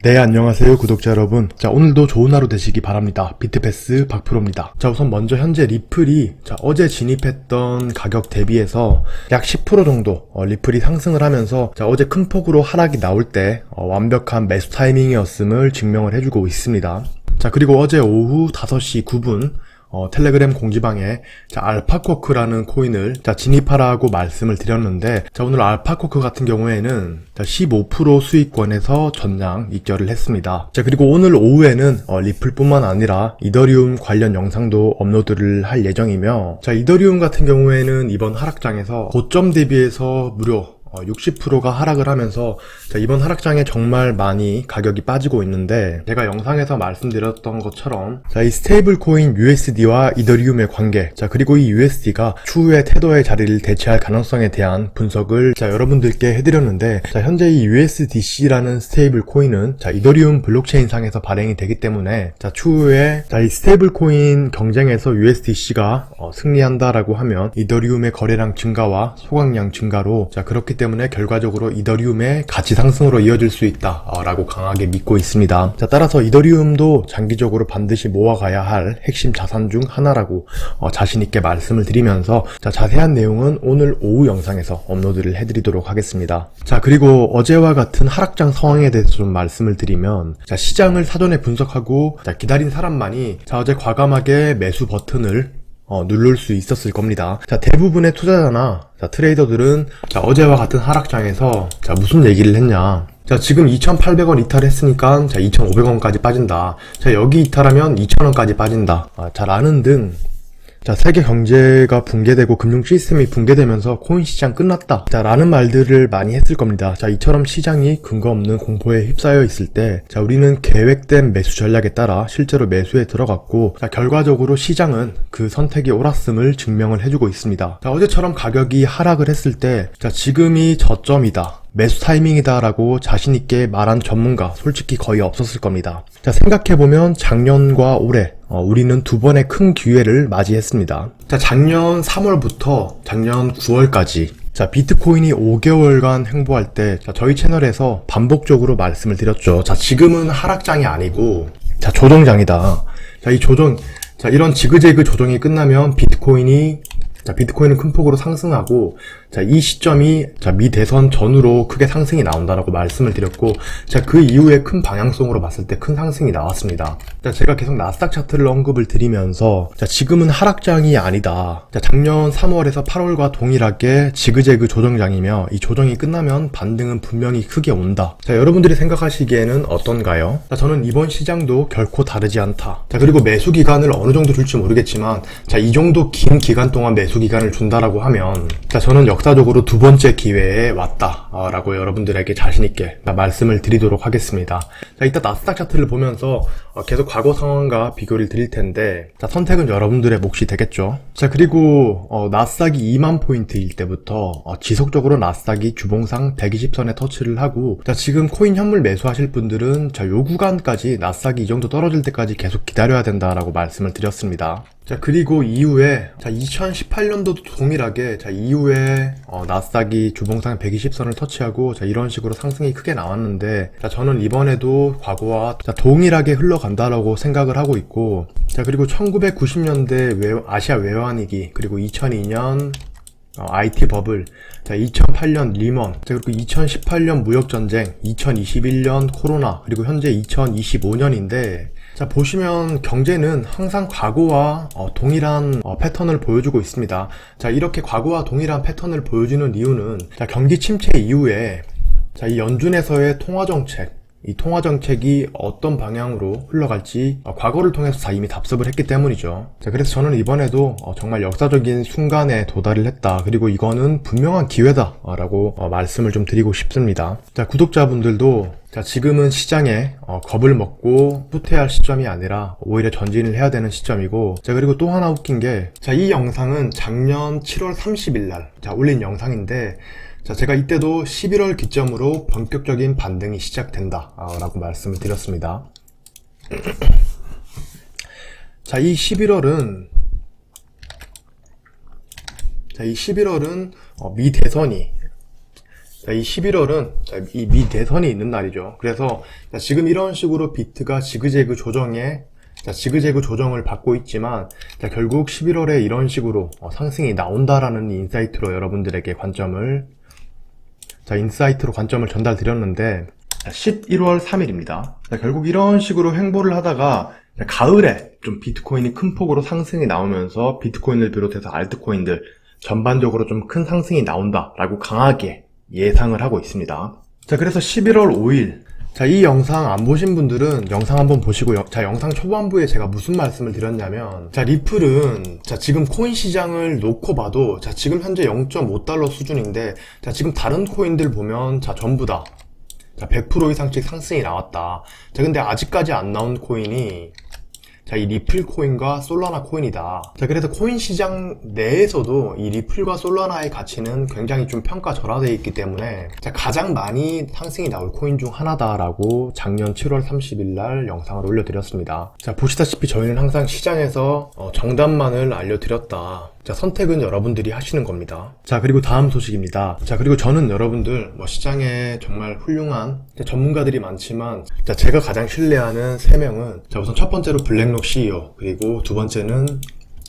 네, 안녕하세요 구독자 여러분. 자, 오늘도 좋은 하루 되시기 바랍니다. 비트패스 박프로입니다. 자, 우선 먼저 현재 리플이 어제 진입했던 가격 대비해서 약 10% 정도 리플이 상승을 하면서 어제 큰 폭으로 하락이 나올 때 완벽한 매수 타이밍이었음을 증명을 해주고 있습니다. 자, 그리고 어제 오후 5시 9분 텔레그램 공지방에 알파코크라는 코인을 진입하라고 말씀을 드렸는데, 오늘 알파코크 같은 경우에는 15% 수익권에서 전량 입결을 했습니다. 그리고 오늘 오후에는 리플뿐만 아니라 이더리움 관련 영상도 업로드를 할 예정이며, 이더리움 같은 경우에는 이번 하락장에서 고점 대비해서 무려 60%가 하락을 하면서 이번 하락장에 정말 많이 가격이 빠지고 있는데, 제가 영상에서 말씀드렸던 것처럼 이 스테이블 코인 USD와 이더리움의 관계, 그리고 이 USD가 추후에 테더의 자리를 대체할 가능성에 대한 분석을 여러분들께 해드렸는데, 현재 이 USDC라는 스테이블 코인은 이더리움 블록체인 상에서 발행이 되기 때문에 추후에 이 스테이블 코인 경쟁에서 USDC가 승리한다라고 하면 이더리움의 거래량 증가와 소각량 증가로 그렇기 때문에 결과적으로 이더리움의 가치 상승으로 이어질 수 있다라고 강하게 믿고 있습니다. 따라서 이더리움도 장기적으로 반드시 모아가야 할 핵심 자산 중 하나라고 자신있게 말씀을 드리면서, 자세한 내용은 오늘 오후 영상에서 업로드를 해드리도록 하겠습니다. 그리고 어제와 같은 하락장 상황에 대해서 좀 말씀을 드리면, 시장을 사전에 분석하고 기다린 사람만이 어제 과감하게 매수 버튼을 누를 수 있었을 겁니다. 대부분의 투자자나 트레이더들은 어제와 같은 하락장에서 무슨 얘기를 했냐, 지금 2,800원 이탈했으니까 2,500원까지 빠진다, 여기 이탈하면 2,000원까지 빠진다, 라는 등 세계 경제가 붕괴되고 금융 시스템이 붕괴되면서 코인 시장 끝났다 라는 말들을 많이 했을 겁니다. 이처럼 시장이 근거 없는 공포에 휩싸여 있을 때 우리는 계획된 매수 전략에 따라 실제로 매수에 들어갔고, 결과적으로 시장은 그 선택이 옳았음을 증명을 해주고 있습니다. 어제처럼 가격이 하락을 했을 때 지금이 저점이다, 매수 타이밍이다 라고 자신있게 말한 전문가 솔직히 거의 없었을 겁니다. 생각해보면 작년과 올해 우리는 두 번의 큰 기회를 맞이했습니다. 작년 3월부터 작년 9월까지 비트코인이 5개월간 횡보할 때 저희 채널에서 반복적으로 말씀을 드렸죠. 지금은 하락장이 아니고 조정장이다. 이 조정, 이런 지그재그 조정이 끝나면 비트코인은 큰 폭으로 상승하고, 이 시점이 미 대선 전후로 크게 상승이 나온다라고 말씀을 드렸고, 그 이후에 큰 방향성으로 봤을 때 큰 상승이 나왔습니다. 제가 계속 나스닥 차트를 언급을 드리면서 지금은 하락장이 아니다, 작년 3월에서 8월과 동일하게 지그재그 조정장이며 이 조정이 끝나면 반등은 분명히 크게 온다. 여러분들이 생각하시기에는 어떤가요? 저는 이번 시장도 결코 다르지 않다. 그리고 매수 기간을 어느 정도 줄지 모르겠지만 이 정도 긴 기간 동안 매수 기간을 준다라고 하면 저는 역사적으로 두 번째 기회에 왔다라고 여러분들에게 자신있게 말씀을 드리도록 하겠습니다. 이따 나스닥 차트를 보면서 계속 과거 상황과 비교를 드릴 텐데, 선택은 여러분들의 몫이 되겠죠. 그리고 나스닥이 2만 포인트일 때부터 지속적으로 나스닥이 주봉상 120선에 터치를 하고, 지금 코인 현물 매수하실 분들은 요 구간까지 나스닥이 이 정도 떨어질 때까지 계속 기다려야 된다라고 말씀을 드렸습니다. 그리고 이후에 2018년도도 동일하게 이후에 나스닥이 주봉상 120선을 터치하고 이런 식으로 상승이 크게 나왔는데, 저는 이번에도 과거와 동일하게 흘러간다라고 생각을 하고 있고, 그리고 1990년대 아시아 외환위기, 그리고 2002년 IT 버블, 2008년 리먼, 그리고 2018년 무역전쟁, 2021년 코로나, 그리고 현재 2025년인데, 보시면 경제는 항상 과거와 동일한 패턴을 보여주고 있습니다. 이렇게 과거와 동일한 패턴을 보여주는 이유는 경기 침체 이후에 이 연준에서의 통화정책, 이 통화정책이 어떤 방향으로 흘러갈지 과거를 통해서 이미 답습을 했기 때문이죠. 그래서 저는 이번에도 정말 역사적인 순간에 도달을 했다, 그리고 이거는 분명한 기회다 라고 말씀을 좀 드리고 싶습니다. 구독자분들도 지금은 시장에 겁을 먹고 후퇴할 시점이 아니라 오히려 전진을 해야 되는 시점이고, 그리고 또 하나 웃긴 게, 이 영상은 작년 7월 30일 날 올린 영상인데, 제가 이때도 11월 기점으로 본격적인 반등이 시작된다 라고 말씀을 드렸습니다. 이 11월은 미 대선이 자, 이 11월은 이 미 대선이 있는 날이죠. 그래서 지금 이런 식으로 비트가 지그재그 조정을 받고 있지만 결국 11월에 이런 식으로 상승이 나온다라는 인사이트로 여러분들에게 인사이트로 관점을 전달드렸는데 11월 3일입니다. 결국 이런 식으로 횡보를 하다가 가을에 좀 비트코인이 큰 폭으로 상승이 나오면서 비트코인을 비롯해서 알트코인들 전반적으로 좀 큰 상승이 나온다라고 강하게 예상을 하고 있습니다. 자, 그래서 11월 5일 이 영상 안 보신 분들은 영상 한번 보시고요. 영상 초반부에 제가 무슨 말씀을 드렸냐면 리플은 지금 코인 시장을 놓고 봐도 지금 현재 0.5달러 수준인데 지금 다른 코인들 보면 전부 다 100% 이상씩 상승이 나왔다. 근데 아직까지 안 나온 코인이 이 리플 코인과 솔라나 코인이다. 그래서 코인 시장 내에서도 이 리플과 솔라나의 가치는 굉장히 좀 평가절하되어 있기 때문에 가장 많이 상승이 나올 코인 중 하나다라고 작년 7월 30일 날 영상을 올려드렸습니다. 보시다시피 저희는 항상 시장에서 정답만을 알려드렸다. 선택은 여러분들이 하시는 겁니다. 그리고 다음 소식입니다. 그리고 저는 여러분들 시장에 정말 훌륭한 전문가들이 많지만 제가 가장 신뢰하는 3명은 우선 첫 번째로 블랙록 CEO, 그리고 두 번째는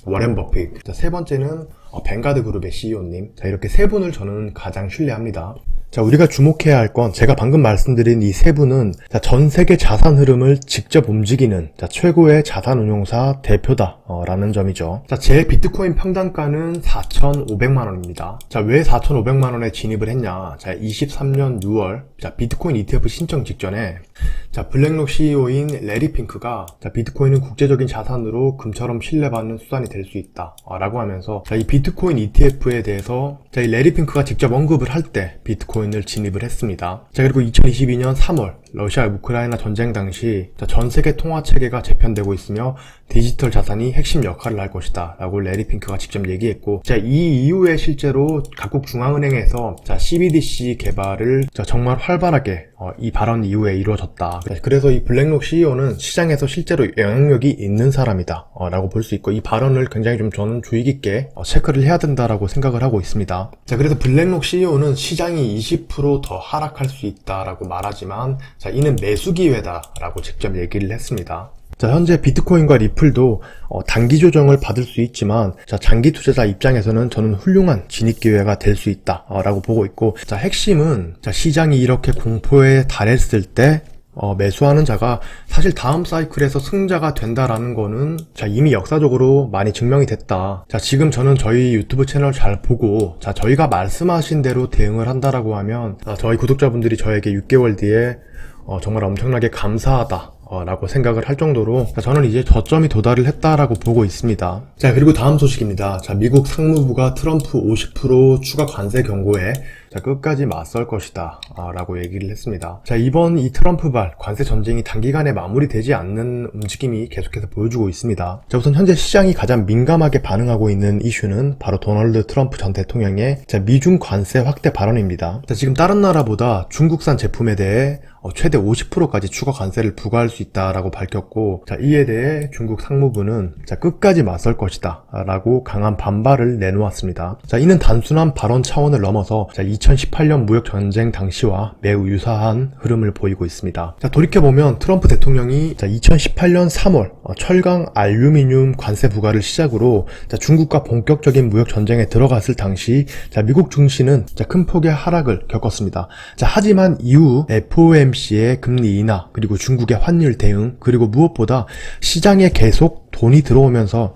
워렌 버핏, 세 번째는 뱅가드 그룹의 CEO님. 이렇게 세 분을 저는 가장 신뢰합니다. 우리가 주목해야 할 건 제가 방금 말씀드린 이 세 분은 전 세계 자산 흐름을 직접 움직이는 최고의 자산 운용사 대표다라는 점이죠. 제 비트코인 평단가는 4,500만원입니다. 왜 4,500만원에 진입을 했냐? 23년 6월 비트코인 ETF 신청 직전에 블랙록 CEO인 레리 핑크가 비트코인은 국제적인 자산으로 금처럼 신뢰받는 수단이 될 수 있다 라고 하면서 이 비트코인 ETF에 대해서 이 레리 핑크가 직접 언급을 할 때 비트코인을 진입을 했습니다. 그리고 2022년 3월 러시아 우크라이나 전쟁 당시 전 세계 통화 체계가 재편되고 있으며 디지털 자산이 핵심 역할을 할 것이다 라고 레리 핑크가 직접 얘기했고, 이 이후에 실제로 각국 중앙은행에서 CBDC 개발을 정말 활발하게 이 발언 이후에 이루어졌다. 그래서 이 블랙록 CEO는 시장에서 실제로 영향력이 있는 사람이다 라고 볼 수 있고, 이 발언을 굉장히 좀 저는 주의 깊게 체크를 해야 된다라고 생각을 하고 있습니다. 그래서 블랙록 CEO는 시장이 20% 더 하락할 수 있다라고 말하지만 이는 매수 기회다라고 직접 얘기를 했습니다. 현재 비트코인과 리플도 단기 조정을 받을 수 있지만 장기 투자자 입장에서는 저는 훌륭한 진입 기회가 될 수 있다라고 보고 있고, 핵심은 시장이 이렇게 공포에 달했을 때 매수하는 자가 사실 다음 사이클에서 승자가 된다라는 거는 이미 역사적으로 많이 증명이 됐다. 지금 저는 저희 유튜브 채널 잘 보고 저희가 말씀하신 대로 대응을 한다라고 하면 저희 구독자분들이 저에게 6개월 뒤에 정말 엄청나게 감사하다 라고 생각을 할 정도로 저는 이제 저점이 도달을 했다라고 보고 있습니다. 그리고 다음 소식입니다. 미국 상무부가 트럼프 50% 추가 관세 경고에 끝까지 맞설 것이다 라고 얘기를 했습니다. 이번 이 트럼프발 관세 전쟁이 단기간에 마무리되지 않는 움직임이 계속해서 보여주고 있습니다. 우선 현재 시장이 가장 민감하게 반응하고 있는 이슈는 바로 도널드 트럼프 전 대통령의 미중 관세 확대 발언입니다. 지금 다른 나라보다 중국산 제품에 대해 최대 50%까지 추가 관세를 부과할 수 있다라고 밝혔고, 이에 대해 중국 상무부는 끝까지 맞설 것이다 라고 강한 반발을 내놓았습니다. 이는 단순한 발언 차원을 넘어서 2018년 무역전쟁 당시와 매우 유사한 흐름을 보이고 있습니다. 돌이켜보면 트럼프 대통령이 2018년 3월 철강 알루미늄 관세 부과를 시작으로 중국과 본격적인 무역전쟁에 들어갔을 당시 미국 증시는 큰 폭의 하락을 겪었습니다. 하지만 이후 FOMC의 금리 인하, 그리고 중국의 환율 대응, 그리고 무엇보다 시장에 계속 돈이 들어오면서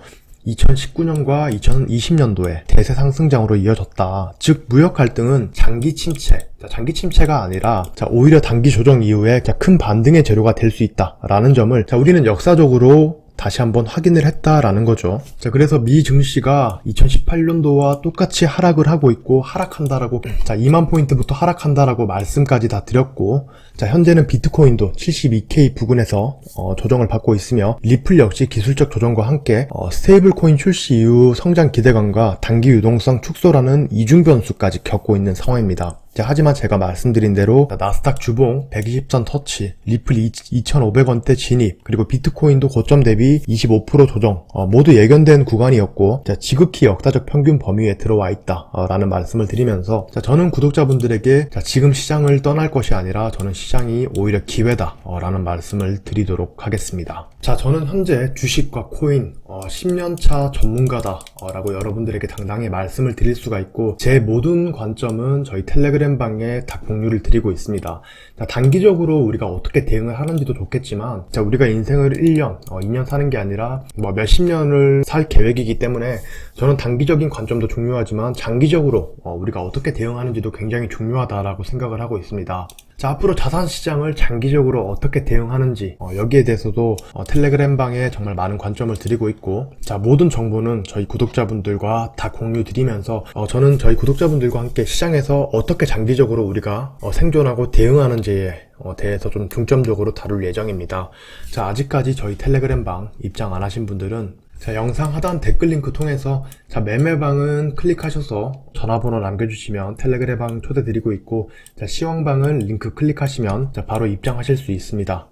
2019년과 2020년도에 대세 상승장으로 이어졌다. 즉 무역 갈등은 장기 침체가 아니라 오히려 단기 조정 이후에 큰 반등의 재료가 될 수 있다라는 점을 우리는 역사적으로 다시 한번 확인을 했다라는 거죠. 그래서 미 증시가 2018년도와 똑같이 하락을 하고 있고, 하락한다라고 2만 포인트부터 하락한다라고 말씀까지 다 드렸고, 현재는 비트코인도 72K 부근에서 조정을 받고 있으며, 리플 역시 기술적 조정과 함께 스테이블 코인 출시 이후 성장 기대감과 단기 유동성 축소라는 이중 변수까지 겪고 있는 상황입니다. 자, 하지만 제가 말씀드린 대로 나스닥 주봉 120선 터치, 리플 2,500원대 진입, 그리고 비트코인도 고점 대비 25% 조정, 모두 예견된 구간이었고, 자, 지극히 역사적 평균 범위에 들어와 있다 라는 말씀을 드리면서, 자, 저는 구독자분들에게 자, 지금 시장을 떠날 것이 아니라 저는 시장이 오히려 기회다 라는 말씀을 드리도록 하겠습니다. 자, 저는 현재 주식과 코인 10년차 전문가다 라고 여러분들에게 당당히 말씀을 드릴 수가 있고, 제 모든 관점은 저희 텔레그램 방에 다 공유를 드리고 있습니다. 자, 단기적으로 우리가 어떻게 대응을 하는지도 좋겠지만, 자, 우리가 인생을 1년, 2년 사는 게 아니라 몇십 년을 살 계획이기 때문에 저는 단기적인 관점도 중요하지만 장기적으로 우리가 어떻게 대응하는지도 굉장히 중요하다라고 생각을 하고 있습니다. 자, 앞으로 자산시장을 장기적으로 어떻게 대응하는지 여기에 대해서도 텔레그램 방에 정말 많은 관점을 드리고 있고, 자, 모든 정보는 저희 구독자분들과 다 공유 드리면서 저는 저희 구독자분들과 함께 시장에서 어떻게 장기적으로 우리가 생존하고 대응하는지에 대해서 좀 중점적으로 다룰 예정입니다. 자, 아직까지 저희 텔레그램 방 입장 안 하신 분들은 자, 영상 하단 댓글 링크 통해서 자, 매매방은 클릭하셔서 전화번호 남겨주시면 텔레그램 방 초대 드리고 있고, 자, 시황방은 링크 클릭하시면 자, 바로 입장하실 수 있습니다.